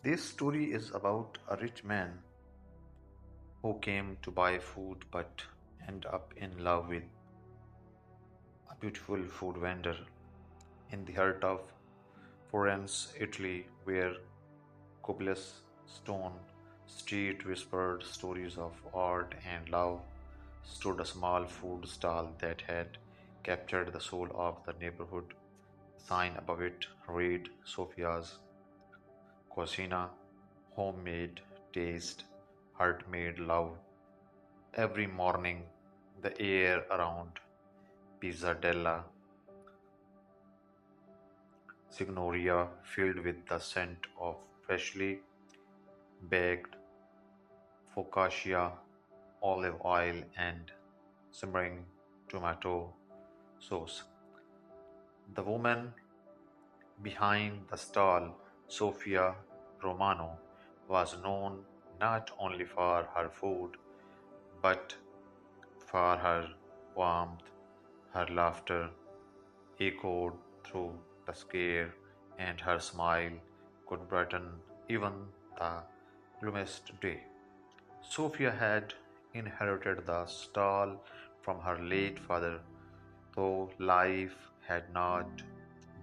This story is about a rich man who came to buy food but ended up in love with a beautiful food vendor in the heart of Florence, Italy, where cobblestone street whispered stories of art and love, stood a small food stall that had captured the soul of the neighborhood. The sign above it read Sophia's Cucina, homemade taste, heart-made love. Every morning, the air around Pizzadella Signoria filled with the scent of freshly baked focaccia, olive oil, and simmering tomato sauce. The woman behind the stall, Sofia Romano, was known not only for her food but for her warmth. Her laughter echoed through the scare, and her smile could brighten even the gloomist day. Sophia had inherited the stall from her late father, though life had not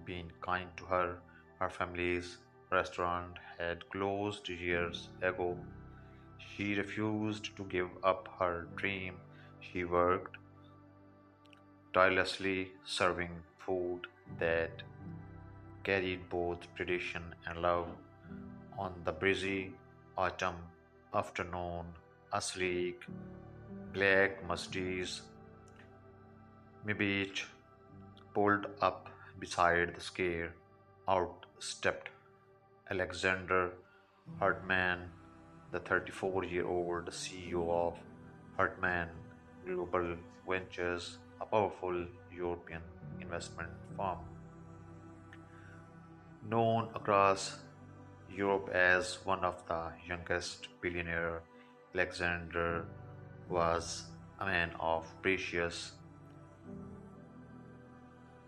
been kind to her. Her family's restaurant had closed years ago. She refused to give up her dream. She worked tirelessly, serving food that carried both tradition and love. On the breezy autumn afternoon, a sleek black Mercedes Mibich pulled up beside the scare. Out stepped Alexander Hartman, the 34-year-old CEO of Hartman Global Ventures, a powerful European investment firm. Known across Europe as one of the youngest billionaires, Alexander was a man of precious.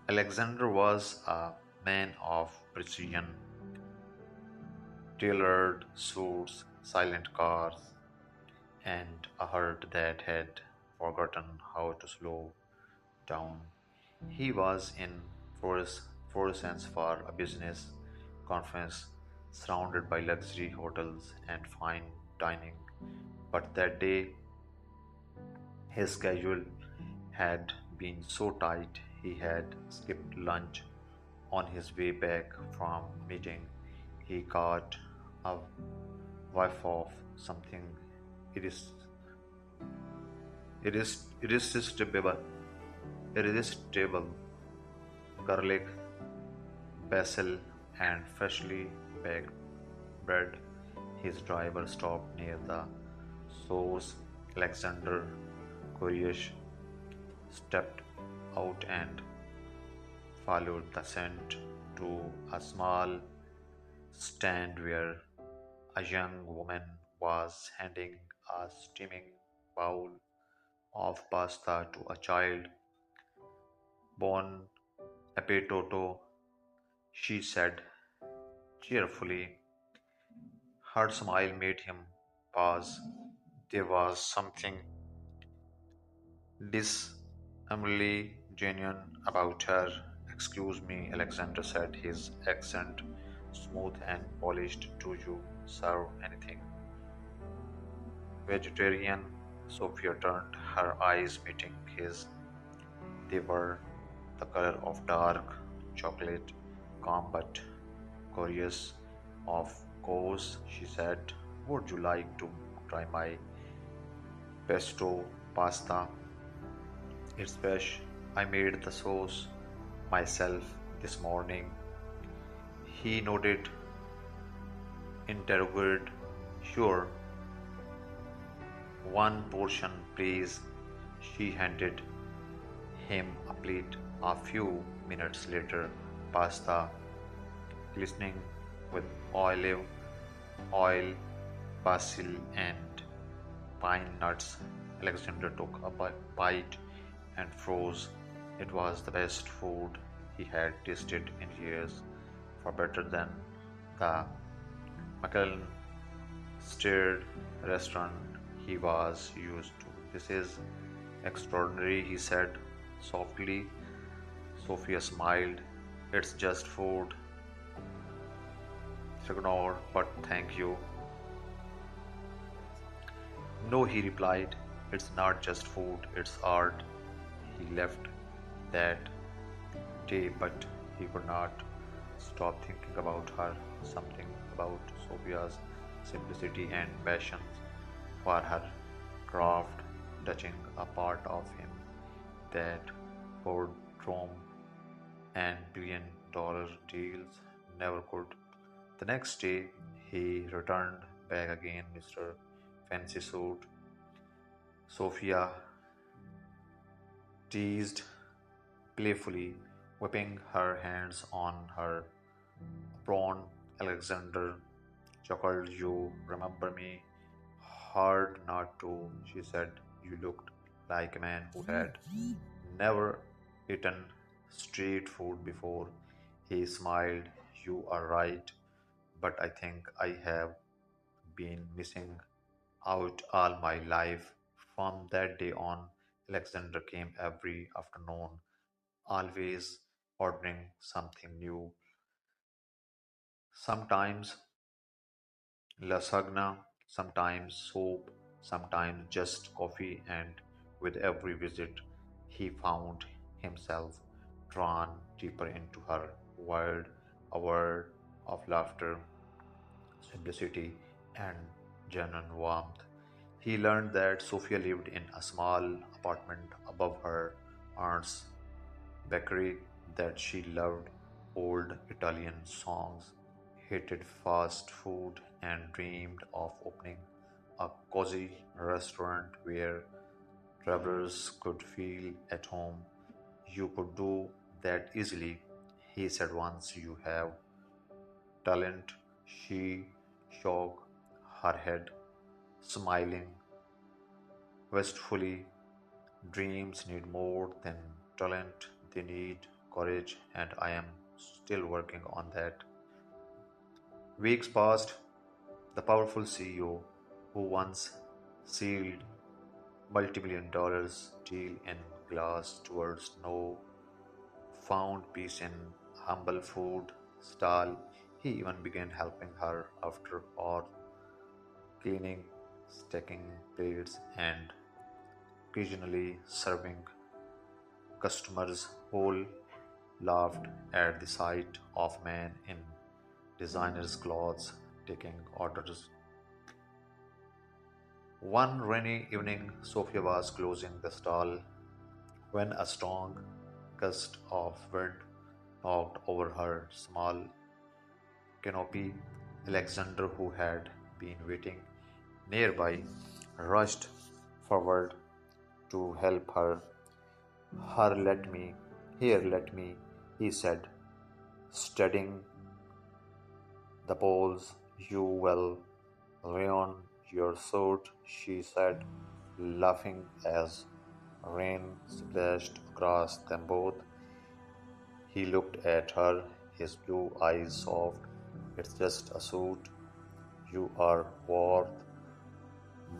Alexander was a man of precision, tailored suits, silent cars, and a heart that had forgotten how to slow down. He was in Florence for a business conference, surrounded by luxury hotels and fine dining. But that day, his schedule had been so tight he had skipped lunch. On his way back from meeting, he caught a whiff of something irres- irresistible, irresistible garlic, basil, and freshly baked bread. His driver stopped near the source. Alexander, curious, stepped out and followed the scent to a small stand where a young woman was handing a steaming bowl of pasta to a child. Bon appetito, she said cheerfully. Her smile made him pause. There was something disarmingly genuine about her. Excuse me, Alexander said, his accent smooth and polished. Do you serve anything vegetarian? Sophia turned, her eyes meeting his. They were the color of dark chocolate, calm but curious. Of course, she said, would you like to try my pesto pasta? It's fresh. I made the sauce myself this morning. He nodded, interrogated. Sure, one portion, please. She handed him a plate. A few minutes later, pasta glistening with olive oil, basil, and pine nuts. Alexander took a bite and froze. It was the best food he had tasted in years, far better than the McKellen stared restaurant he was used to. This is extraordinary, he said softly. Sophia smiled. It's just food. Ignore, but thank you. No, he replied. It's not just food, it's art. He left that day, but he could not stop thinking about her. Something about Sophia's simplicity and passion for her craft touching a part of him that boardroom and billion-dollar deals never could. The next day, he returned back again, Mr. Fancy Suit. Sophia teased playfully, whipping her hands on her apron. Alexander chuckled. You remember me? Hard not to, she said. You looked like a man who had never eaten street food before. He smiled. You are right, but I think I have been missing out all my life. From that day on, Alexander came every afternoon, always ordering something new. Sometimes lasagna, sometimes soup, sometimes just coffee, and with every visit, he found himself drawn deeper into her world, a world of laughter, simplicity, and genuine warmth. He learned that Sophia lived in a small apartment above her aunt's bakery, that she loved old Italian songs, hated fast food, and dreamed of opening a cozy restaurant where travelers could feel at home. You could do that easily, he said once. You have talent. She shook her head, smiling wistfully. Dreams need more than talent, they need courage, and I am still working on that. Weeks passed. The powerful CEO, who once sealed multi-million dollars deal in glass towards no, found peace in humble food stall. He even began helping her after all, cleaning, stacking plates, and occasionally serving customers. Whole laughed at the sight of man in designer's clothes taking orders. One rainy evening, Sophia was closing the stall when a strong gust of wind knocked over her small canopy. Alexander, who had been waiting nearby, rushed forward to help her. Her, let me, here, let me, he said, steadying the poles. You will ruin your suit, she said, laughing as rain splashed across them both. He looked at her, his blue eyes soft. It's just a suit. You are worth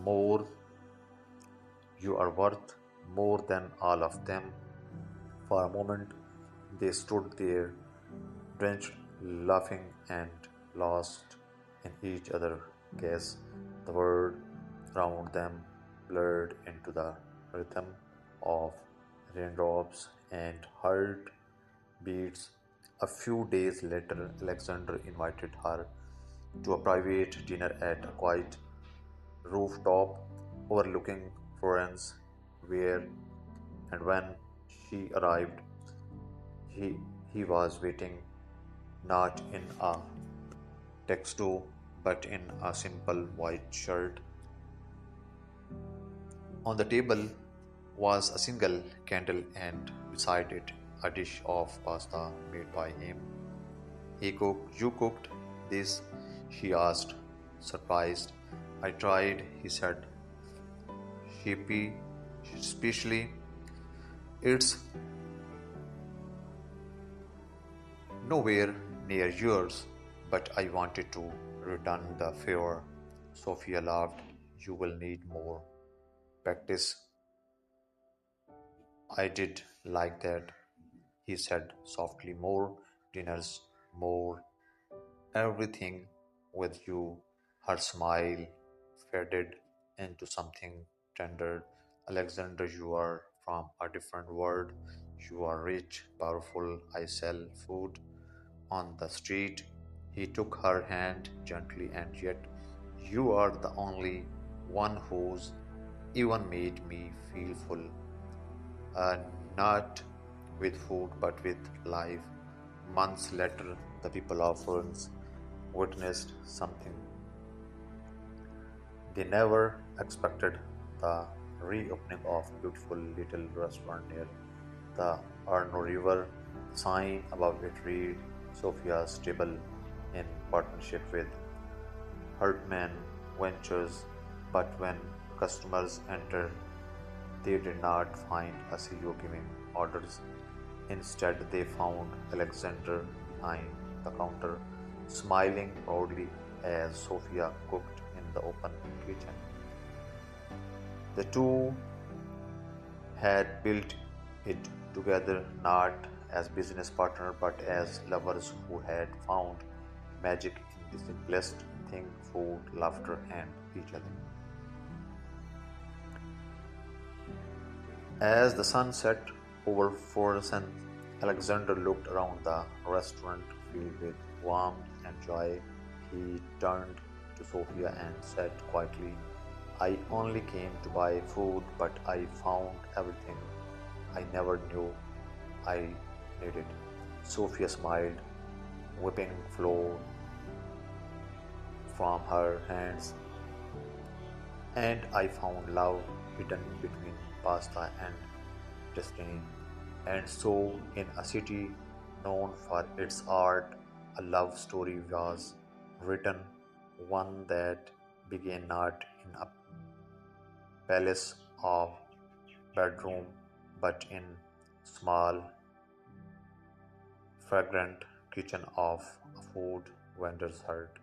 more. You are worth more than all of them. For a moment, they stood there, drenched, laughing, and lost in each other's gaze. The world around them blurred into the rhythm of raindrops and heartbeats. A few days later, Alexander invited her to a private dinner at a quiet rooftop overlooking Florence, where and when she arrived, he, he was waiting, not in a tuxedo but in a simple white shirt. On the table was a single candle, and beside it a dish of pasta made by him. You cooked this? She asked, surprised. I tried, he said, sheepy, especially. It's nowhere near yours. But I wanted to return the favor. Sophia laughed. You will need more practice. I did like that, he said softly. More dinners, more everything with you. Her smile faded into something tender. Alexander, you are from a different world. You are rich, powerful. I sell food on the street. He took her hand gently, and yet you are the only one who's even made me feel full. Not with food but with life. Months later, the people of France witnessed something they never expected, the reopening of beautiful little restaurant near the Arno River. The sign above it read Sophia's Table in partnership with Hartman Ventures. But when customers entered, they did not find a CEO giving orders. Instead, they found Alexander behind the counter, smiling proudly as Sophia cooked in the open kitchen. The two had built it together not as business partners but as lovers who had found magic in the simplest thing food, laughter, and each other. As the sun set over Forsen, Alexander looked around the restaurant filled with warmth and joy. He turned to Sophia and said quietly, I only came to buy food, but I found everything I never knew I needed. Sophia smiled, whipping flour from her hands, and I found love hidden between pasta and destiny. And so, in a city known for its art, a love story was written, one that began not in a palace of bedroom but in small, fragrant kitchen of a food vendor's heart.